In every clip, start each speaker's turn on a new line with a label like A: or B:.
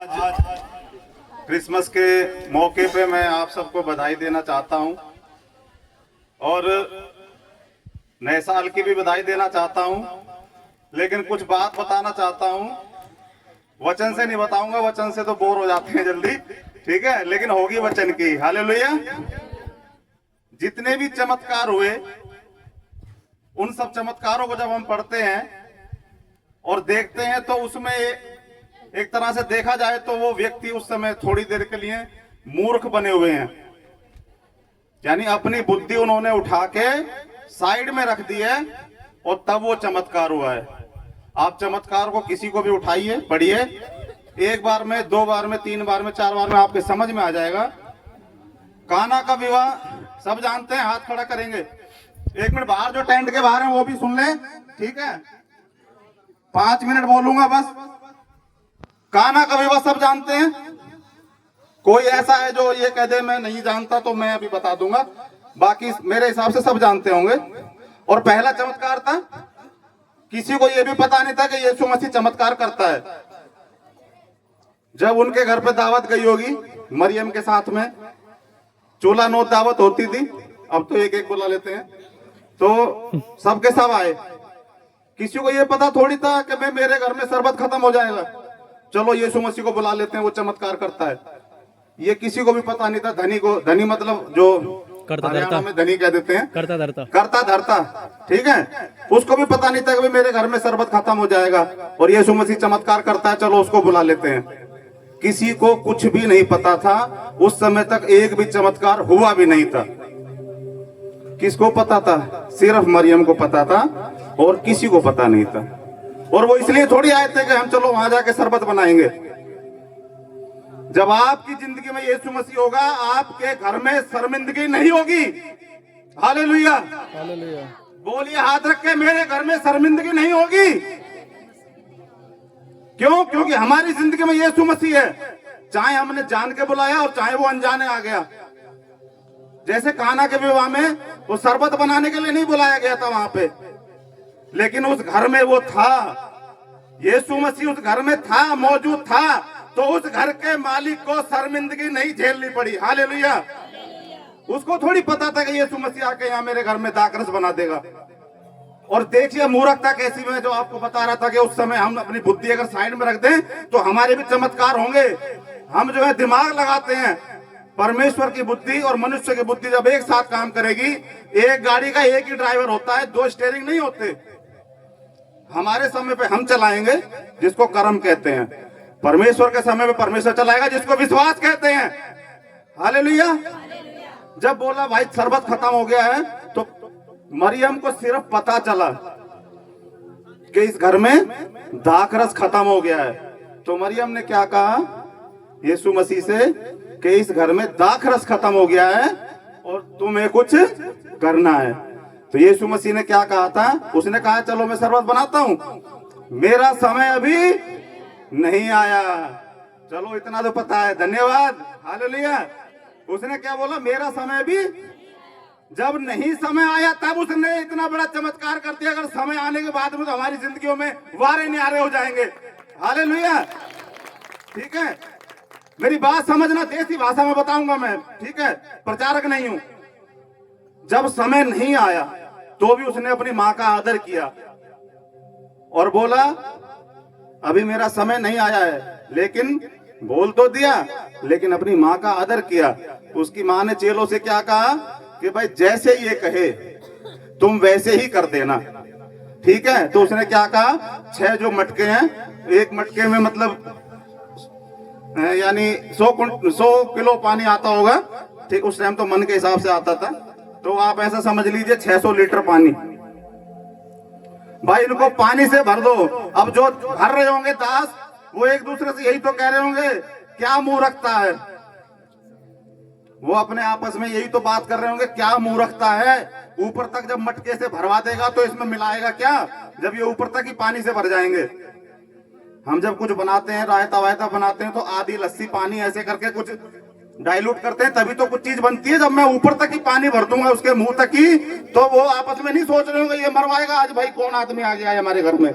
A: आज क्रिसमस के मौके पे मैं आप सबको बधाई देना चाहता हूं और नए साल की भी बधाई देना चाहता हूं, लेकिन कुछ बात बताना चाहता हूं। वचन से नहीं बताऊंगा, वचन से तो बोर हो जाते हैं जल्दी, ठीक है, लेकिन होगी वचन की। हालेलुया। जितने भी चमत्कार हुए उन सब चमत्कारों को जब हम पढ़ते हैं और देखते हैं तो उसमें एक तरह से देखा जाए तो वो व्यक्ति उस समय थोड़ी देर के लिए मूर्ख बने हुए हैं, यानी अपनी बुद्धि उन्होंने उठा के साइड में रख दी है और तब वो चमत्कार हुआ है। आप चमत्कार को किसी को भी उठाइए, पढ़िए, एक बार में, दो बार में, तीन बार में, चार बार में आपके समझ में आ जाएगा। काना का विवाह सब जानते हैं, हाथ खड़ा करेंगे। एक मिनट, बाहर जो टेंट के बाहर है वो भी सुन ले, ठीक है, 5 मिनट बोलूंगा बस। काना का विवाह सब जानते हैं? कोई ऐसा है जो ये कह दे मैं नहीं जानता? तो मैं अभी बता दूंगा, बाकी मेरे हिसाब से सब जानते होंगे। और पहला चमत्कार था, किसी को ये भी पता नहीं था कि यीशु मसीह चमत्कार करता है। जब उनके घर पे दावत गई होगी मरियम के साथ में, चूल्हा नोत दावत होती थी, अब तो एक एक बुला लेते हैं, तो सबके सब आए। किसी को ये पता थोड़ी था कि मैं मेरे घर में शरबत खत्म हो जाएगा, चलो यीशु मसीह को बुला लेते हैं, वो चमत्कार करता है। ये किसी को भी पता नहीं था। धनी को, धनी मतलब जो हरियाणा में धनी कह देते हैं, करता धरता, ठीक है, उसको भी पता नहीं था कि मेरे घर में शरबत खत्म हो जाएगा और यीशु मसीह चमत्कार करता है, चलो उसको बुला लेते हैं। किसी को कुछ भी नहीं पता था, उस समय तक एक भी चमत्कार हुआ भी नहीं था। किसको पता था? सिर्फ मरियम को पता था और किसी को पता नहीं था। और वो इसलिए थोड़ी आए थे कि हम चलो वहां जाके शरबत बनाएंगे। जब आपकी जिंदगी में यीशु मसीह होगा, आपके घर में शर्मिंदगी नहीं होगी। Hallelujah, hallelujah. बोलिए हाथ रख के, मेरे घर में शर्मिंदगी नहीं होगी। क्यों? क्योंकि हमारी जिंदगी में यीशु मसीह है। चाहे हमने जान के बुलाया और चाहे वो अनजाने आ गया। जैसे काना के विवाह में वो शरबत बनाने के लिए नहीं बुलाया गया था वहां पे, लेकिन उस घर में वो था। यीशु मसीह उस घर में था, मौजूद था, तो उस घर के मालिक को शर्मिंदगी नहीं झेलनी पड़ी। हालेलुया। उसको थोड़ी पता था कि यीशु मसीह आके यहाँ मेरे घर में दाखरस बना देगा। और देखिए मूर्खता कैसी, मैं जो आपको बता रहा था कि उस समय हम अपनी बुद्धि अगर साइड में रख दें तो हमारे भी चमत्कार होंगे। हम जो है दिमाग लगाते हैं। परमेश्वर की बुद्धि और मनुष्य की बुद्धि जब एक साथ काम करेगी, एक गाड़ी का एक ही ड्राइवर होता है, 2 स्टीयरिंग नहीं होते। हमारे समय पे हम चलाएंगे जिसको कर्म कहते हैं, परमेश्वर के समय पे परमेश्वर चलाएगा जिसको विश्वास कहते हैं। हालेलुया। जब बोला भाई शरबत खत्म हो गया है, तो मरियम को सिर्फ पता चला कि इस घर में दाखरस खत्म हो गया है। तो मरियम ने क्या कहा यीशु मसीह से कि इस घर में दाखरस खत्म हो गया है और तुम्हें कुछ करना है। तो यीशु मसीह ने क्या कहा था? उसने कहा चलो मैं शरबत बनाता हूं, मेरा समय अभी नहीं आया। चलो इतना तो पता है, धन्यवाद, हालेलुया। उसने क्या बोला? मेरा समय भी, जब नहीं समय आया तब उसने इतना बड़ा चमत्कार कर दिया। अगर समय आने के बाद में तो हमारी जिंदगियों में वारे न्यारे हो जाएंगे। हालेलुया, ठीक है। मेरी बात समझना, देसी भाषा में बताऊंगा मैं, ठीक है, प्रचारक नहीं हूं। जब समय नहीं आया तो भी उसने अपनी माँ का आदर किया और बोला अभी मेरा समय नहीं आया है, लेकिन बोल तो दिया, लेकिन अपनी माँ का आदर किया। उसकी माँ ने चेलों से क्या कहा कि भाई जैसे ये कहे तुम वैसे ही कर देना, ठीक है। तो उसने क्या कहा? 6 जो मटके हैं, एक मटके में मतलब यानी 100 किलो पानी आता होगा, ठीक, उस टाइम तो मन के हिसाब से आता था, तो आप ऐसा समझ लीजिए 600 लीटर पानी। भाई इनको पानी से भर दो। अब जो भर रहे होंगे दास, वो एक दूसरे से यही तो कह रहे होंगे क्या मुंह रखता है। वो अपने आपस में यही तो बात कर रहे होंगे, क्या मुंह रखता है। ऊपर तक जब मटके से भरवा देगा तो इसमें मिलाएगा क्या, जब ये ऊपर तक ही पानी से भर जाएंगे। हम जब कुछ बनाते हैं, रायता वायता बनाते हैं, तो आधी लस्सी पानी ऐसे करके कुछ डाइल्यूट करते हैं, तभी तो कुछ चीज बनती है। जब मैं ऊपर तक ही पानी भर दूंगा उसके मुंह तक ही, तो वो आपस में नहीं सोच रहे होंगे ये मरवाएगा आज, भाई कौन आदमी आ गया है हमारे घर में।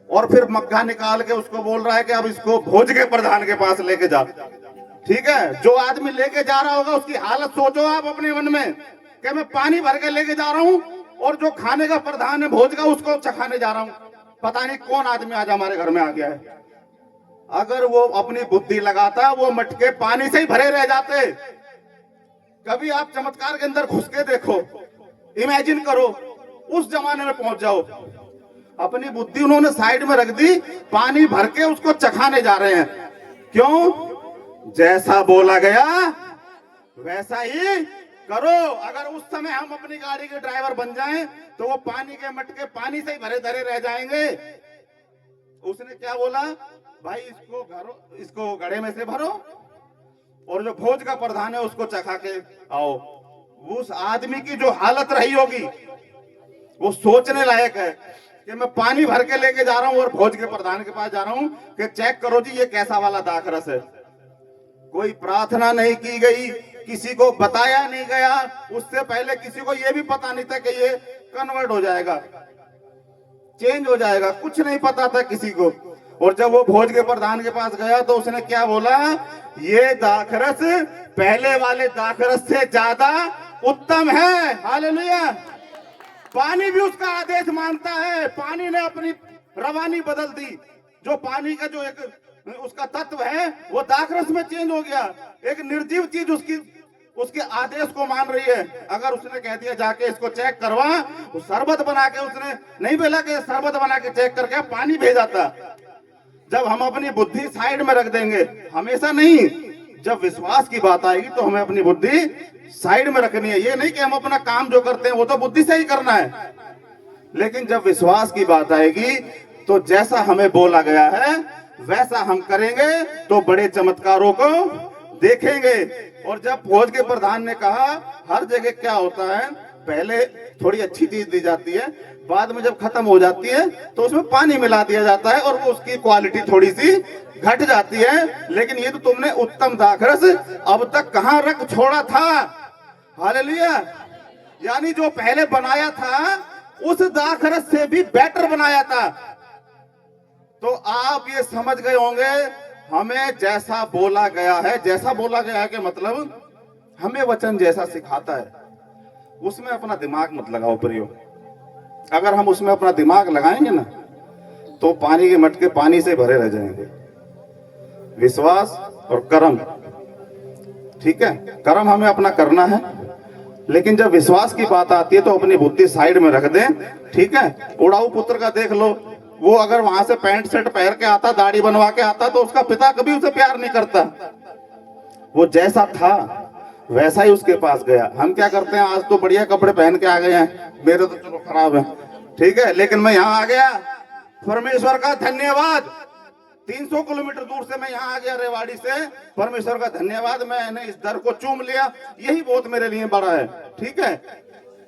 A: और फिर मग्गा निकाल के उसको बोल रहा है कि अब इसको भोज के प्रधान के पास लेके जा। ठीक है, जो आदमी लेके जा रहा होगा उसकी हालत सोचो आप अपने मन में कि मैं पानी भर के लेके जा रहा हूं और जो खाने का प्रधान है भोज का उसको चखाने जा रहा हूं। पता नहीं कौन आदमी आज हमारे घर में आ गया है। अगर वो अपनी बुद्धि लगाता वो मटके पानी से ही भरे रह जाते। कभी आप चमत्कार के अंदर घुस के देखो, इमेजिन करो, उस जमाने में पहुंच जाओ। अपनी बुद्धि उन्होंने साइड में रख दी, पानी भर के उसको चखाने जा रहे हैं। क्यों? जैसा बोला गया वैसा ही करो। अगर उस समय हम अपनी गाड़ी के ड्राइवर बन जाएं तो वो पानी के मटके पानी से ही भरे धरे रह जाएंगे। उसने क्या बोला? भाई इसको घड़े में से भरो और जो भोज का प्रधान है उसको चखा के आओ। उस आदमी की जो हालत रही होगी वो सोचने लायक है कि मैं पानी भर के लेके जा रहा हूं और भोज के प्रधान के पास जा रहा हूं कि चेक करो जी ये कैसा वाला दाखरस है। कोई प्रार्थना नहीं की गई, किसी को बताया नहीं गया। उससे पहले किसी को यह भी पता नहीं था कि ये कन्वर्ट हो जाएगा, चेंज हो जाएगा, कुछ नहीं पता था किसी को। और जब वो भोज के प्रधान के पास गया तो उसने क्या बोला? ये दाखरस पहले वाले दाखरस से ज्यादा उत्तम है। हालेलुया। पानी भी उसका आदेश मानता है। पानी ने अपनी रवानी बदल दी। जो पानी का जो एक उसका तत्व है वो दाखरस में चेंज हो गया। एक निर्जीव चीज उसके आदेश को मान रही है। अगर उसने कह दिया जाके इसको चेक करवा, वो शरबत बना के, उसने नहीं बोला कि शरबत बना के चेक करके पानी भेजा था। जब हम अपनी बुद्धि साइड में रख देंगे, हमेशा नहीं, जब विश्वास की बात आएगी तो हमें अपनी बुद्धि साइड में रखनी है। ये नहीं कि हम अपना काम जो करते हैं वो तो बुद्धि से ही करना है, लेकिन जब विश्वास की बात आएगी तो जैसा हमें बोला गया है वैसा हम करेंगे तो बड़े चमत्कारों को देखेंगे। और जब भोज के प्रधान ने कहा, हर जगह क्या होता है, पहले थोड़ी अच्छी चीज दी जाती है, बाद में जब खत्म हो जाती है तो उसमें पानी मिला दिया जाता है और वो उसकी क्वालिटी थोड़ी सी घट जाती है। लेकिन ये तो तुमने उत्तम दाखरस अब तक कहां रख छोड़ा था। हालेलुया। यानी जो पहले बनाया था उस दाखरस से भी बेटर बनाया था। तो आप ये समझ गए होंगे, हमें जैसा बोला गया है, जैसा बोला गया है कि मतलब हमें वचन जैसा सिखाता है उसमें अपना दिमाग मत लगाओ प्रयोग। अगर हम उसमें अपना दिमाग लगाएंगे ना तो पानी के मटके पानी से भरे रह जाएंगे। विश्वास और कर्म, ठीक है, कर्म हमें अपना करना है, लेकिन जब विश्वास की बात आती है तो अपनी बुद्धि साइड में रख दें। ठीक है, उड़ाऊ पुत्र का देख लो, वो अगर वहां से पैंट शर्ट पहन के आता, दाढ़ी बनवा के आता तो उसका पिता कभी उसे प्यार नहीं करता। वो जैसा था वैसा ही उसके पास गया। हम क्या करते हैं, आज तो बढ़िया कपड़े पहन के आ गए हैं, मेरे तो चलो खराब है, ठीक है, लेकिन मैं यहाँ आ गया, परमेश्वर का धन्यवाद। 300 किलोमीटर दूर से मैं यहाँ आ गया रेवाड़ी से, परमेश्वर का धन्यवाद, मैंने इस दर को चूम लिया, यही बहुत मेरे लिए बड़ा है। ठीक है,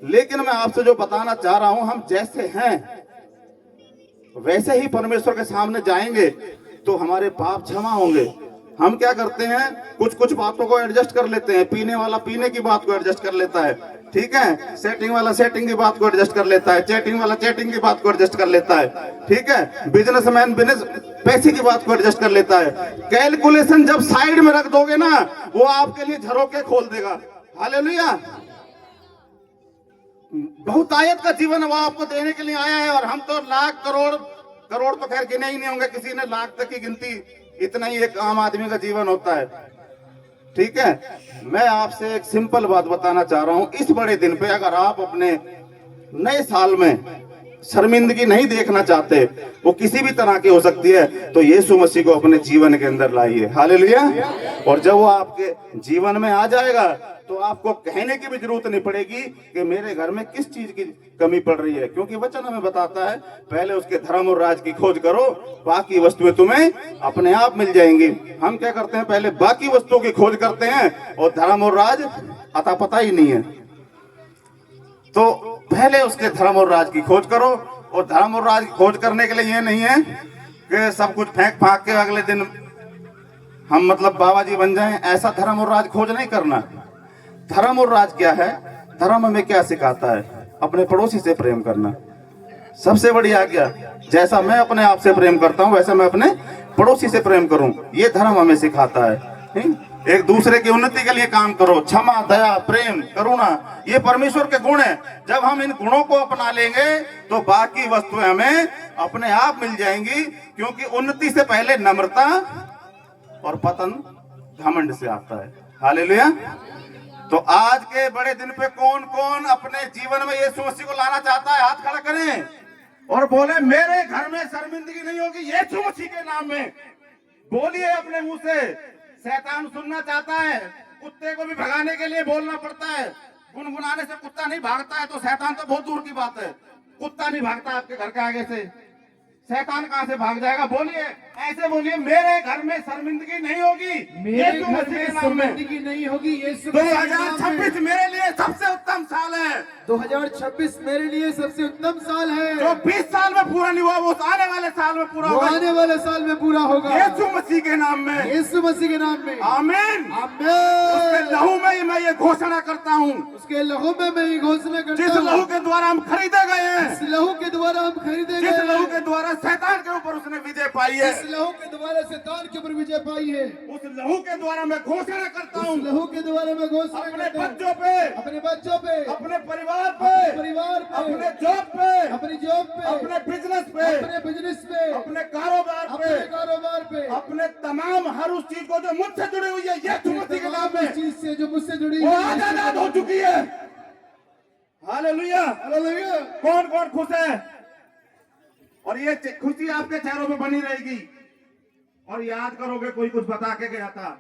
A: लेकिन मैं आपसे जो बताना चाह रहा हूं, हम जैसे हैं वैसे ही परमेश्वर के सामने जाएंगे तो हमारे पाप क्षमा होंगे। हम क्या करते हैं, कुछ बातों को एडजस्ट कर लेते हैं। पीने वाला पीने की बात को एडजस्ट कर लेता है, ठीक है, सेटिंग वाला सेटिंग की बात को एडजस्ट कर लेता है, चैटिंग वाला चैटिंग की बात को एडजस्ट कर लेता है, ठीक है, बिजनेसमैन बिजनेस पैसे की बात को एडजस्ट कर लेता है। कैलकुलेशन जब साइड में रख दोगे ना, वो आपके लिए झरोके खोल देगा। हालेलुया। बहुत आयत का जीवन वो आपको देने के लिए आया है। और हम तो लाख करोड़ तो खैर गिने ही नहीं होंगे, किसी ने लाख तक की गिनती, इतना ही एक आम आदमी का जीवन होता है। ठीक है, मैं आपसे एक सिंपल बात बताना चाह रहा हूं, इस बड़े दिन पे अगर आप अपने नए साल में शर्मिंदगी नहीं देखना चाहते, वो किसी भी तरह की हो सकती है, तो यीशु मसीह को अपने जीवन के अंदर लाइए। हालेलुया। और जब वो आपके जीवन में आ जाएगा तो आपको कहने की भी जरूरत नहीं पड़ेगी कि मेरे घर में किस चीज की कमी पड़ रही है, क्योंकि वचन हमें बताता है पहले उसके धर्म और राज की खोज करो, बाकी वस्तुएं तुम्हें अपने आप मिल जाएंगी। हम क्या करते हैं, पहले बाकी वस्तुओं की खोज करते हैं और धर्म और राज अता पता ही नहीं है। तो पहले उसके धर्म और राज की खोज करो। और धर्म और राज की खोज करने के लिए ये नहीं है कि सब कुछ फेंक फाक के अगले दिन हम मतलब बाबा जी बन जाएं, ऐसा धर्म और राज खोज नहीं करना। धर्म और राज क्या है, धर्म हमें क्या सिखाता है, अपने पड़ोसी से प्रेम करना, सबसे बड़ी आज्ञा, जैसा मैं अपने आप से प्रेम करता हूँ वैसा मैं अपने पड़ोसी से प्रेम करूं। ये धर्म हमें सिखाता है। एक दूसरे की उन्नति के लिए काम करो। क्षमा, दया, प्रेम, करुणा, ये परमेश्वर के गुण हैं। जब हम इन गुणों को अपना लेंगे तो बाकी वस्तुएं हमें अपने आप मिल जाएंगी, क्योंकि उन्नति से पहले नम्रता और पतन घमंड से आता है। हालेलुया। तो आज के बड़े दिन पे कौन कौन अपने जीवन में यीशु मसीह को लाना चाहता है? हाथ खड़ा करें और बोले मेरे घर में शर्मिंदगी नहीं होगी यीशु मसीह के नाम में। बोलिए अपने मुंह से। शैतान सुनना चाहता है, कुत्ते को भी भगाने के लिए बोलना पड़ता है। गुनगुनाने से कुत्ता नहीं भागता है, तो शैतान तो बहुत दूर की बात है। कुत्ता नहीं भागता आपके घर के आगे से, शैतान कहां से भाग जाएगा? बोलिए, ऐसे बोलिए, मेरे घर में शर्मिंदगी नहीं होगी,
B: मेरे घर में शर्मिंदगी नहीं होगी।
A: 2026 मेरे लिए सबसे उत्तम साल है।
B: 2026 मेरे लिए सबसे उत्तम साल है।
A: जो 20 साल में पूरा नहीं हुआ वो आने वाले साल में पूरा होगा।
B: आने वाले साल में पूरा होगा
A: यीशु मसीह के नाम में,
B: यीशु मसीह के नाम में।
A: आमीन। उसके
B: आमीन।
A: लहू में ही मैं ये घोषणा करता हूँ,
B: उसके लहू में मैं ये घोषणा करता
A: जिस
B: हूँ,
A: लहू के द्वारा हम खरीदे गए हैं,
B: इस लहू के द्वारा हम खरीदे
A: जिस
B: गए
A: लहू
B: हैं,
A: के द्वारा शैतान के ऊपर उसने विजय पाई है,
B: इस लहू के द्वारा शैतान के ऊपर विजय पाई है।
A: उस लहू के द्वारा मैं घोषणा करता
B: उस
A: हूँ
B: लहू के द्वारा मैं घोषणा
A: अपने
B: करता हूँ,
A: बच्चों पे,
B: अपने बच्चों पे,
A: अपने परिवार पे,
B: अपने परिवार पे,
A: अपने जॉब पे,
B: अपनी जॉब पे,
A: अपने बिजनेस पे,
B: अपने बिजनेस पे,
A: अपने कारोबार पे,
B: अपने कारोबार पे,
A: अपने तमाम हर उस चीज को जो मुझसे जुड़ी हुई है यीशु मसीह के नाम में,
B: चीज से जो मुझसे जुड़ी
A: वो
B: है,
A: आजाद हो चुकी है। हालेलुया।
B: हालेलुया।
A: कौन कौन खुश है? और ये खुशी आपके चेहरों पे बनी रहेगी। और याद करोगे कोई कुछ बता के गया था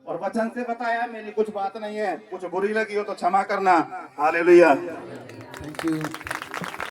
A: और वचन से बताया, मेरी कुछ बात नहीं है, कुछ बुरी लगी हो तो क्षमा करना। हालेलुया।
B: Thank you.